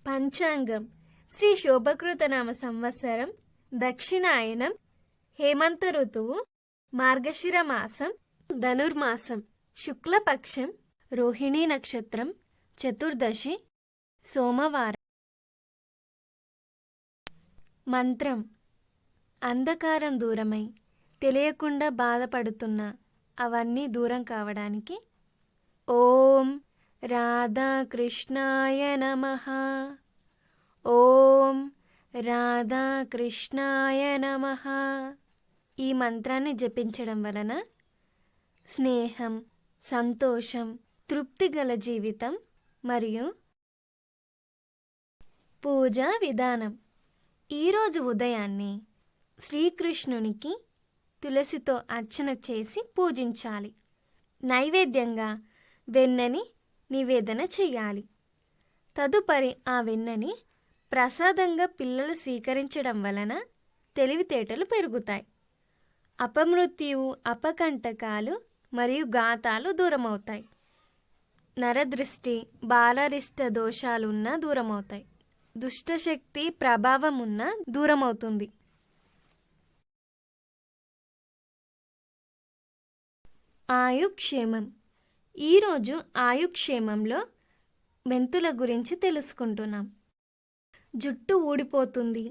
పంచాంగం శ్రీ శోభకృతనామ సంవత్సరం దక్షిణాయనం హేమంత ఋతువు మార్గశిర మాసం ధనుర్మాసం శుక్లపక్షం రోహిణీ నక్షత్రం చతుర్దశి సోమవారం. మంత్రం. అంధకారం దూరమై తెలియకుండా బాధపడుతున్న అవన్నీ దూరం కావడానికి ఓం రాధాకృష్ణాయ నమః. ఓం రాధాకృష్ణాయ నమః. ఈ మంత్రాన్ని జపించడం వలన స్నేహం, సంతోషం, తృప్తి గల జీవితం మరియు పూజా విధానం. ఈరోజు ఉదయాన్నే శ్రీకృష్ణునికి తులసితో అర్చన చేసి పూజించాలి. నైవేద్యంగా వెన్నని నివేదన చేయాలి. తదుపరి ఆ వెన్నని ప్రసాదంగా పిల్లలు స్వీకరించడం వలన తెలివితేటలు పెరుగుతాయి. అపమృత్యువు, అపకంటకాలు మరియు ఘాతాలు దూరమవుతాయి. నరదృష్టి, బాలరిష్ట దోషాలున్నా దూరమవుతాయి. దుష్టశక్తి ప్రభావం ఉన్నా దూరమవుతుంది. ఆయుక్షేమం. ఈరోజు ఆయుక్షేమంలో మెంతుల గురించి తెలుసుకుంటున్నాం. జుట్టు ఊడిపోతుంది,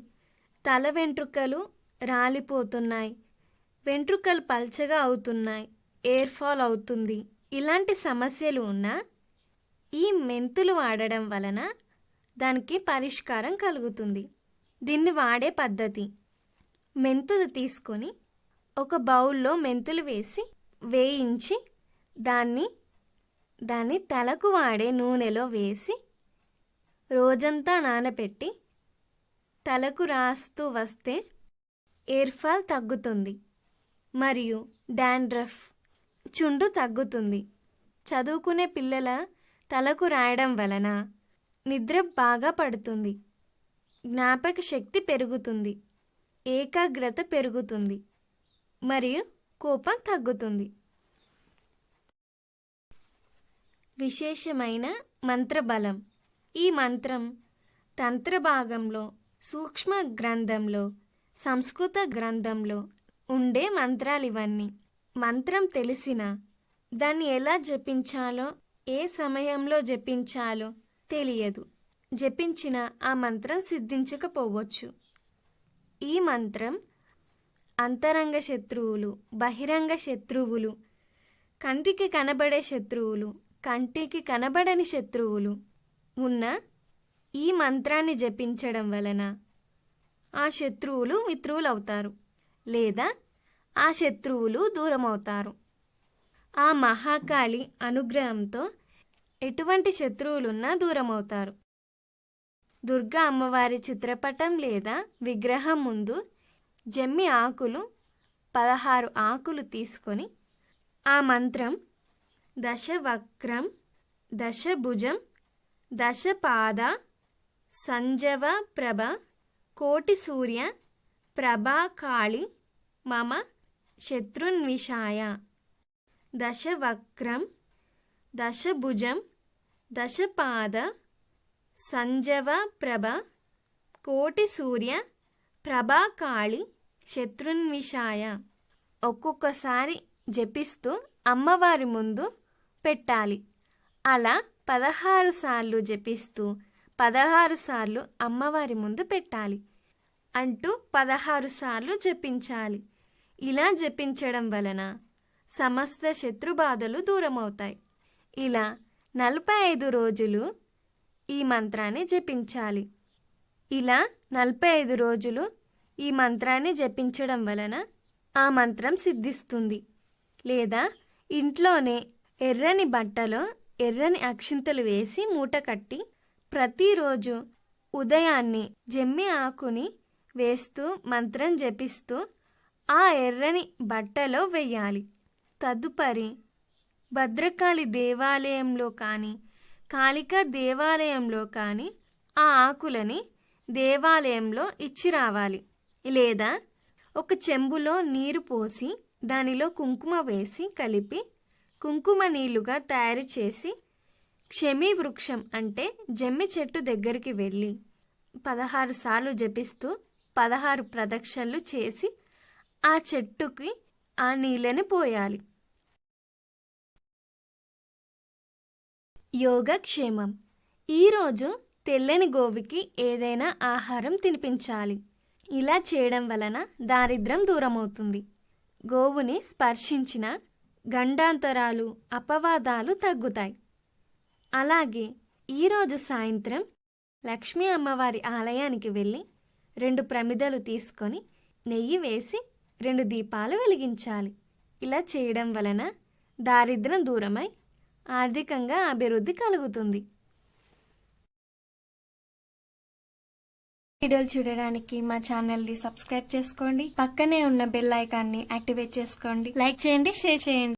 తల వెంట్రుకలు రాలిపోతున్నాయి, వెంట్రుకలు పల్చగా అవుతున్నాయి, ఎయిర్ ఫాల్ అవుతుంది. ఇలాంటి సమస్యలు ఉన్నా ఈ మెంతులు వాడడం వలన దానికి పరిష్కారం కలుగుతుంది. దీన్ని వాడే పద్ధతి: మెంతులు తీసుకొని ఒక బౌల్లో మెంతులు వేయించి దాన్ని తలకు వాడే నూనెలో వేసి రోజంతా నానబెట్టి తలకు రాస్తూ వస్తే ఎయిర్ ఫాల్ తగ్గుతుంది మరియు డాండ్రఫ్, చుండ్రు తగ్గుతుంది. చదువుకునే పిల్లల తలకు రాయడం వలన నిద్ర బాగా పడుతుంది, జ్ఞాపక శక్తి పెరుగుతుంది, ఏకాగ్రత పెరుగుతుంది మరియు కోపం తగ్గుతుంది. విశేషమైన మంత్రబలం. ఈ మంత్రం తంత్ర భాగంలో, సూక్ష్మ గ్రంథంలో, సంస్కృత గ్రంథంలో ఉండే మంత్రాలు ఇవన్నీ. మంత్రం తెలిసినా దాన్ని ఎలా జపించాలో, ఏ సమయంలో జపించాలో తెలియదు. జపించిన ఆ మంత్రం సిద్ధించకపోవచ్చు. ఈ మంత్రం అంతరంగ శత్రువులు, బహిరంగ శత్రువులు, కంటికి కనబడే శత్రువులు, కంటికి కనబడని శత్రువులు ఉన్న ఈ మంత్రాన్ని జపించడం వలన ఆ శత్రువులు మిత్రువులు అవుతారు లేదా ఆ శత్రువులు దూరం అవుతారు. ఆ మహాకాళి అనుగ్రహంతో ఎటువంటి శత్రువులున్నా దూరం అవుతారు. దుర్గా అమ్మవారి చిత్రపటం లేదా విగ్రహం ముందు జమ్మి ఆకులు 16 ఆకులు తీసుకొని ఆ మంత్రం దశవక్రం, దశభుజం, దశపాద, సంజవ ప్రభ, కోటి సూర్య ప్రభా కాళి మమ శత్రున్విషాయ. దశవక్రం, దశభుజం, దశపాద, సంజవ ప్రభ, కోటి సూర్య ప్రభా కాళి శత్రున్విషాయ. ఒక్కొక్కసారి జపిస్తూ అమ్మవారి ముందు పెట్టాలి. అలా 16 సార్లు జపిస్తూ 16 సార్లు అమ్మవారి ముందు పెట్టాలి అంటూ 16 సార్లు జపించాలి. ఇలా జపించడం వలన సమస్త శత్రుబాధలు దూరమవుతాయి. ఇలా 45 రోజులు ఈ మంత్రాన్ని జపించాలి. ఇలా 45 రోజులు ఈ మంత్రాన్ని జపించడం వలన ఆ మంత్రం సిద్ధిస్తుంది. లేదా ఇంట్లోనే ఎర్రని బట్టలో ఎర్రని అక్షింతలు వేసి మూట కట్టి ప్రతిరోజు ఉదయాన్నే జమ్మి ఆకుని వేస్తూ మంత్రం జపిస్తూ ఆ ఎర్రని బట్టలో వెయ్యాలి. తదుపరి భద్రకాళి దేవాలయంలో కానీ, కాళికా దేవాలయంలో కానీ ఆ ఆకులని దేవాలయంలో ఇచ్చి రావాలి. లేదా ఒక చెంబులో నీరు పోసి దానిలో కుంకుమ వేసి కలిపి కుంకుమ నీళ్లుగా తయారు చేసి క్షమి వృక్షం అంటే జమ్మి చెట్టు దగ్గరికి వెళ్ళి 16 సార్లు జపిస్తూ 16 ప్రదక్షిణలు చేసి ఆ చెట్టుకి ఆ నీళ్ళని పోయాలి. యోగక్షేమం. ఈరోజు తెల్లని గోవుకి ఏదైనా ఆహారం తినిపించాలి. ఇలా చేయడం వలన దారిద్ర్యం దూరమవుతుంది. గోవుని స్పర్శించిన గండాంతరాలు, అపవాదాలు తగ్గుతాయి. అలాగే ఈరోజు సాయంత్రం లక్ష్మీ అమ్మవారి ఆలయానికి వెళ్ళి 2 ప్రమిదలు తీసుకొని నెయ్యి వేసి 2 దీపాలు వెలిగించాలి. ఇలా చేయడం వలన దారిద్ర్యం దూరమై ఆర్థికంగా అభివృద్ధి కలుగుతుంది. వీడియోలు చూడడానికి మా ఛానల్ని సబ్స్క్రైబ్ చేసుకోండి. పక్కనే ఉన్న బెల్ ఐకాన్ని యాక్టివేట్ చేసుకోండి. లైక్ చేయండి, షేర్ చేయండి.